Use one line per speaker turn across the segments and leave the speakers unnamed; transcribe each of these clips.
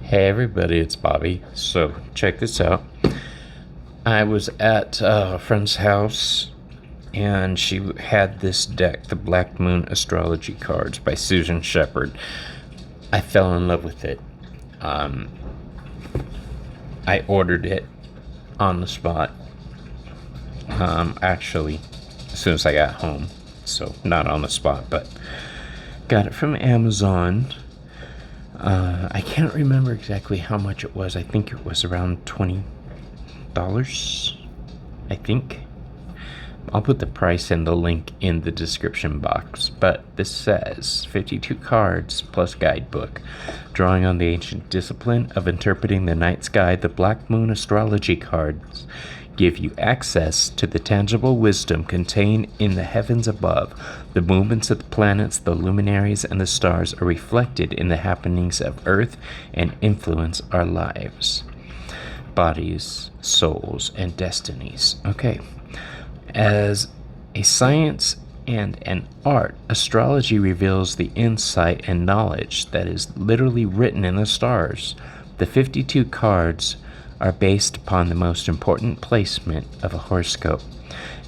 Hey everybody, it's Bobby. So check this out. I was at a friend's house and she had this deck, the Black Moon Astrology cards by Susan Shepard. I fell in love with it. I ordered it on the spot. Actually, as soon as I got home. So not on the spot, but got it from Amazon. I can't remember exactly how much it was. I think it was around $20. I think. I'll put the price and the link in the description box. But this says 52 cards plus guidebook. Drawing on the ancient discipline of interpreting the night sky, the Black Moon Astrology cards give you access to the tangible wisdom contained in the heavens above. The movements of the planets, the luminaries, and the stars are reflected in the happenings of Earth and influence our lives, bodies, souls, and destinies. Okay. As a science and an art, astrology reveals the insight and knowledge that is literally written in the stars. The 52 cards are based upon the most important placement of a horoscope,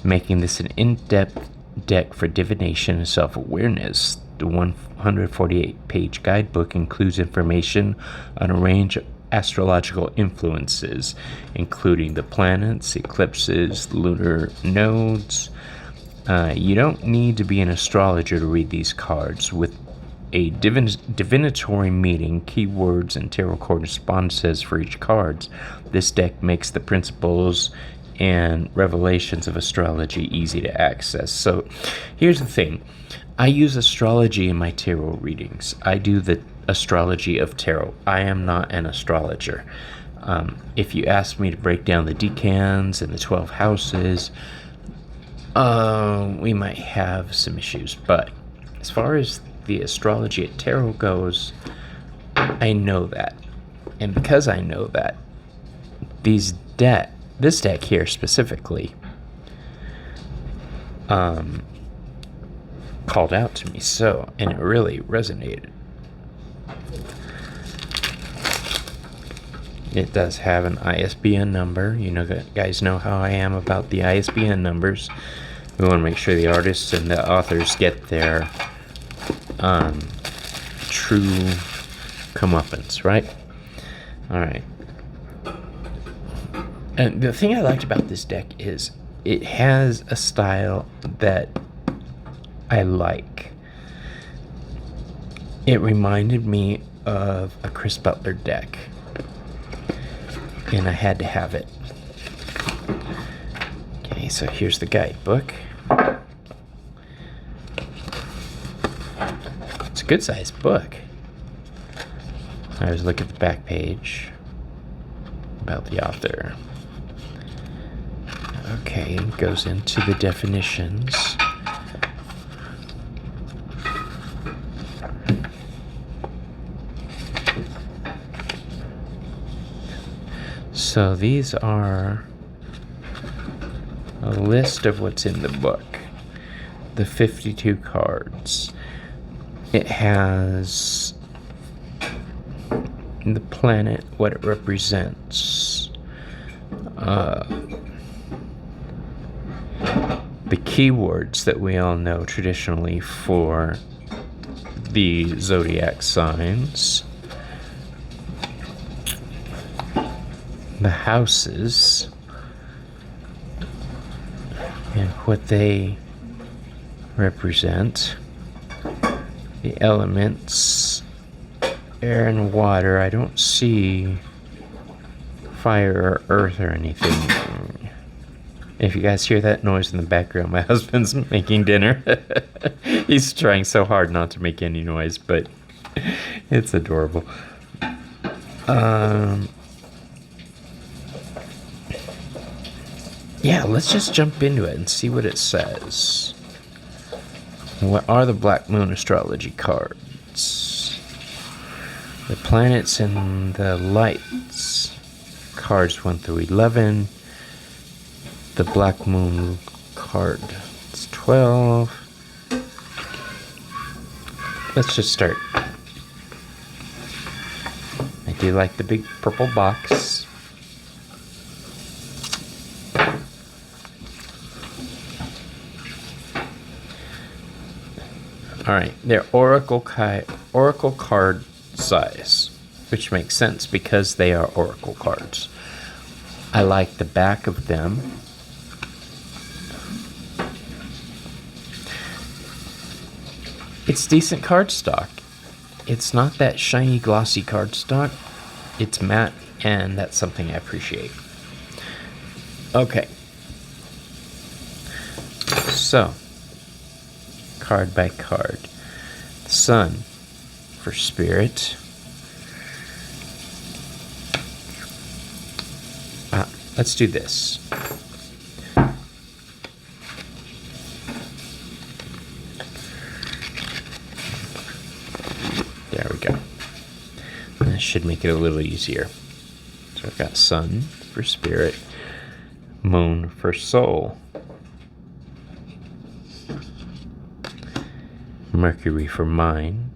making this an in-depth deck for divination and self-awareness. The 148-page guidebook includes information on a range of astrological influences, including the planets, eclipses, lunar nodes. You don't need to be an astrologer to read these cards. With a divinatory meaning, keywords, and tarot correspondences for each card, this deck makes the principles and revelations of astrology easy to access. So here's the thing. I use astrology in my tarot readings. I do the astrology of tarot. I am not an astrologer. If you ask me to break down the decans and the 12 houses, we might have some issues. But as far as the astrology at tarot goes, I know that. And because I know that, this deck here specifically called out to me, and it really resonated. It does have an ISBN number. You know, guys know how I am about the ISBN numbers. We want to make sure the artists and the authors get their true comeuppance, right? All right. And the thing I liked about this deck is it has a style that I like. It reminded me of a Chris Butler deck, and I had to have it. Okay, so here's the guidebook. It's a good sized book. I was looking at the back page about the author. Okay, it goes into the definitions. So these are a list of what's in the book. The 52 cards. It has the planet, what it represents. The keywords that we all know traditionally for the zodiac signs. The houses and what they represent. The elements, air and water. I don't see fire or earth or anything. If you guys hear that noise in the background, my husband's making dinner. He's trying so hard not to make any noise, but it's adorable. Yeah, let's just jump into it and see what it says. What are the Black Moon Astrology cards? The planets and the lights. Cards 1 through 11. The Black Moon card. It's 12. Let's just start. I Do you like the big purple box? Alright, they're oracle card size, which makes sense because they are oracle cards. I like the back of them. It's decent cardstock. It's not that shiny, glossy cardstock. It's matte, and that's something I appreciate. Okay. So, card by card. Sun for spirit. Let's do this. There we go. That should make it a little easier. So I've got sun for spirit, moon for soul, Mercury for mind.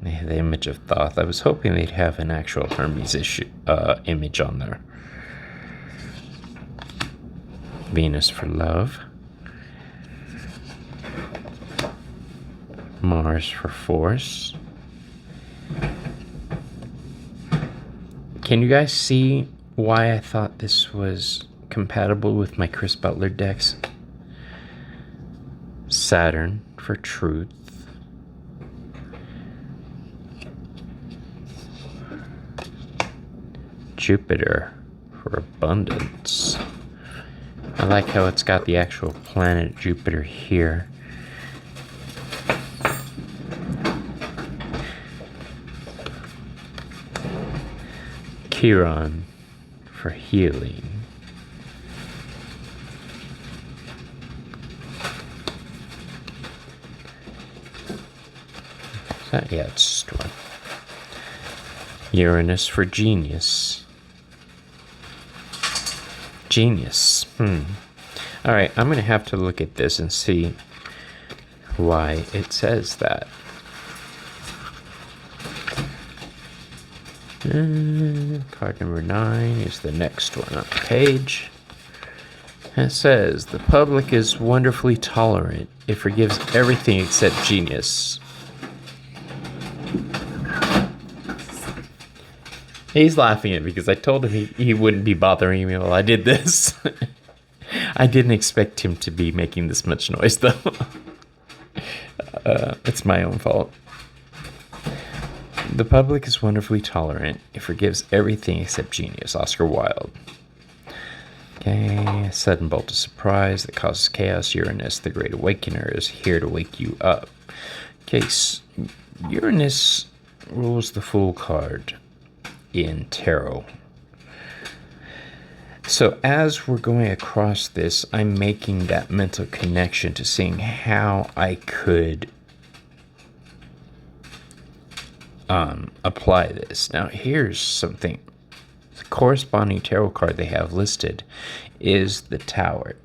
They have the image of Thoth. I was hoping they'd have an actual Hermes image on there. Venus for love, Mars for force. Can you guys see why I thought this was compatible with my Chris Butler decks? Saturn for truth, Jupiter for abundance. I like how it's got the actual planet Jupiter here. Chiron for healing. Yeah, it's just one. Uranus for genius. Genius. Alright, I'm going to have to look at this and see why it says that. Card number 9 is the next one on the page. It says, the public is wonderfully tolerant. It forgives everything except genius. He's laughing at me because I told him he wouldn't be bothering me while I did this. I didn't expect him to be making this much noise, though. It's my own fault. The public is wonderfully tolerant. It forgives everything except genius. Oscar Wilde. Okay, a sudden bolt of surprise that causes chaos. Uranus, the Great Awakener, is here to wake you up. Case Uranus rules the Fool card in tarot. So as we're going across this, I'm making that mental connection to seeing how I could apply this. Now here's something. The corresponding tarot card they have listed is the Tower.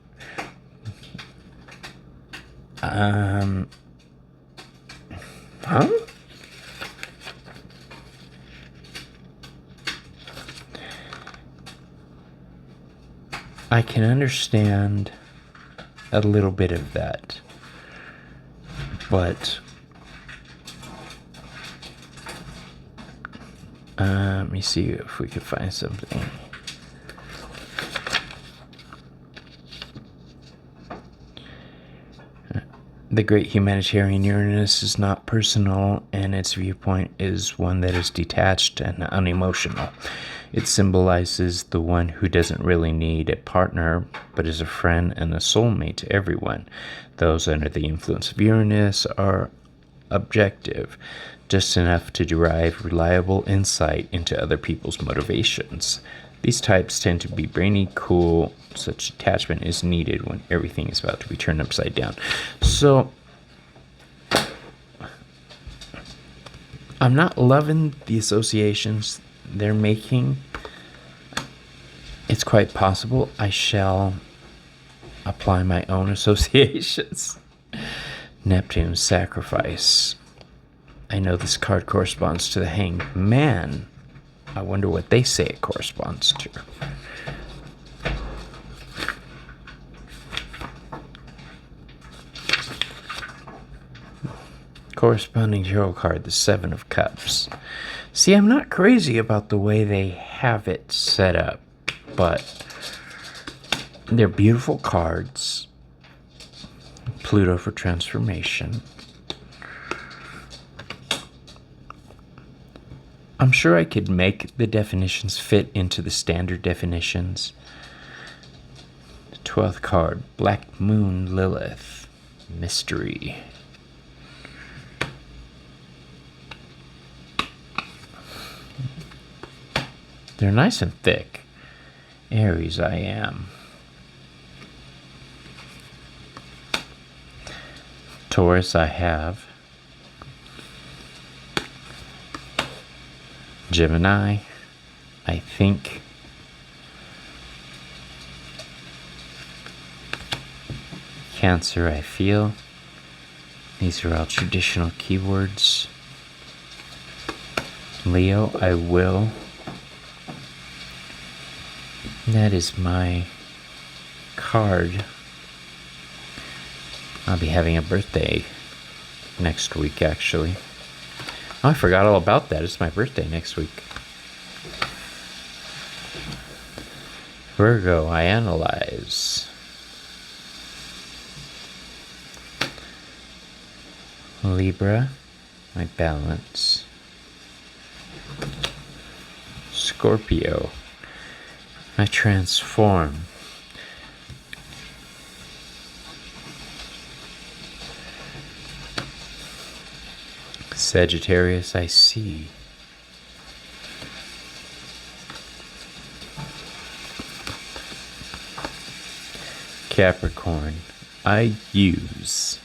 I can understand a little bit of that, but let me see if we can find something. The great humanitarian Uranus is not personal, and its viewpoint is one that is detached and unemotional. It symbolizes the one who doesn't really need a partner, but is a friend and a soulmate to everyone. Those under the influence of Uranus are objective, just enough to derive reliable insight into other people's motivations. These types tend to be brainy, cool. Such attachment is needed when everything is about to be turned upside down. So, I'm not loving the associations they're making. It's quite possible I shall apply my own associations. Neptune's sacrifice. I know this card corresponds to the Hanged Man. I wonder what they say it corresponds to. Corresponding tarot card, the Seven of Cups. See, I'm not crazy about the way they have it set up, but they're beautiful cards. Pluto for transformation. I'm sure I could make the definitions fit into the standard definitions. The 12th card, Black Moon Lilith, mystery. They're nice and thick. Aries, I am. Taurus, I have. Gemini, I think. Cancer, I feel. These are all traditional keywords. Leo, I will. That is my card. I'll be having a birthday next week, actually. Oh, I forgot all about that. It's my birthday next week. Virgo, I analyze. Libra, I balance. Scorpio, I transform. Sagittarius, I see. Capricorn, I use.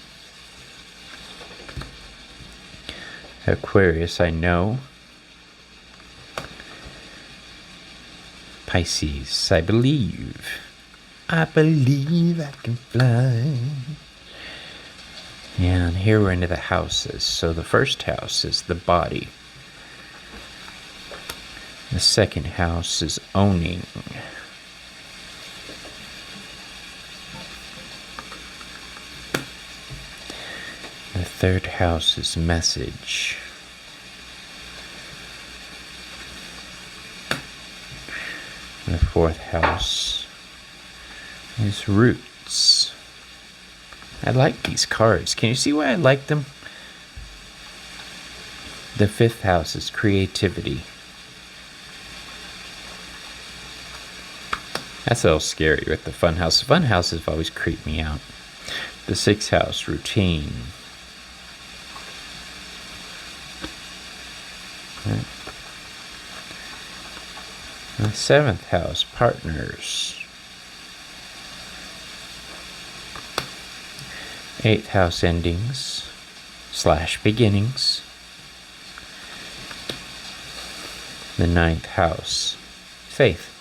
Aquarius, I know. Pisces, I believe. I believe I can fly. And here we're into the houses. So the first house is the body. The second house is owning. The third house is message. The fourth house is roots. I like these cards. Can you see why I like them? The fifth house is creativity. That's a little scary with the fun house. The fun houses have always creeped me out. The sixth house, routine. The seventh house, partners. Eighth house, endings / beginnings. The ninth house, faith.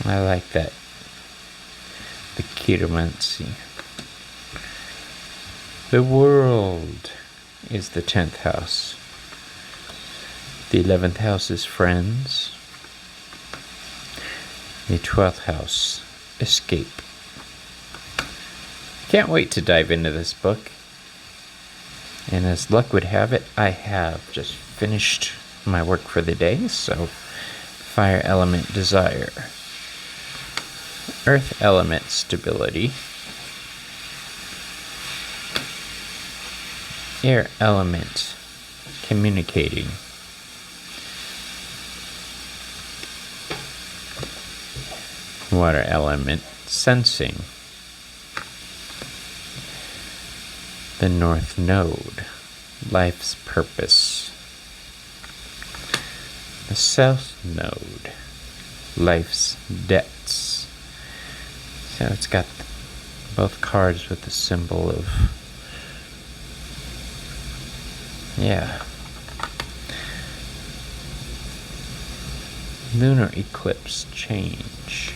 I like that. The chiromancy. The world is the 10th house. The 11th house is friends. The 12th house, escape. Can't wait to dive into this book. And as luck would have it, I have just finished my work for the day. So, fire element, desire. Earth element, stability. Air element, communicating. Water element, sensing. The North Node, life's purpose. The South Node, life's debts. So it's got both cards with the symbol of, yeah. Lunar eclipse, change.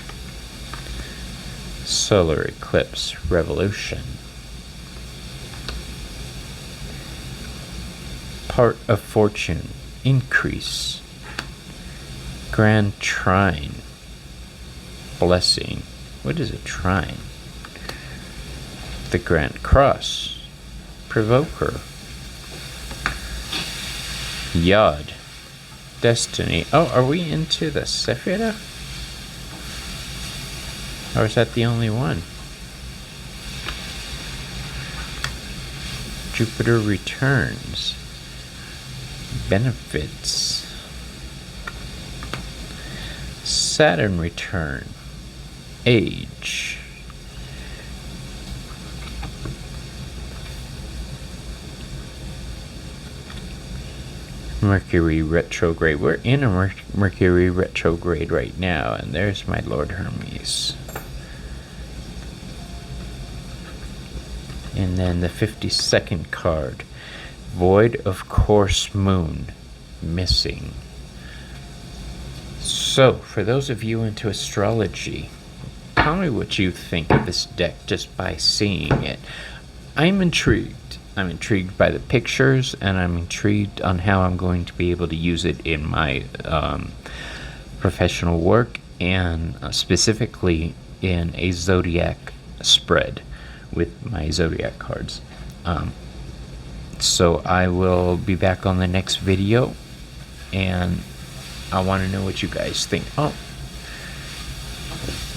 Solar eclipse, revolution. Part of fortune, increase. Grand trine, blessing. What is a trine? The Grand Cross, provoker. Yod, destiny. Oh, are we into the Sephira? Or is that the only one? Jupiter returns. Benefits. Saturn return. Age. Mercury retrograde. We're in a Mercury retrograde right now, and there's my Lord Hermes. And then the 52nd card, Void of Course Moon, missing. So, for those of you into astrology, tell me what you think of this deck just by seeing it. I'm intrigued. I'm intrigued by the pictures, and I'm intrigued on how I'm going to be able to use it in my professional work, and specifically in a zodiac spread with my zodiac cards. So I will be back on the next video, and I want to know what you guys think. Oh,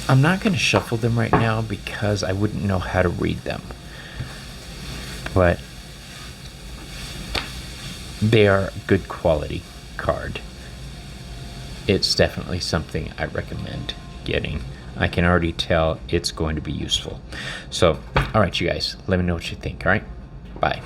I'm not going to shuffle them right now because I wouldn't know how to read them, but they are a good quality card. It's definitely something I recommend getting. I can already tell it's going to be useful. So, all right, you guys, let me know what you think. All right, bye.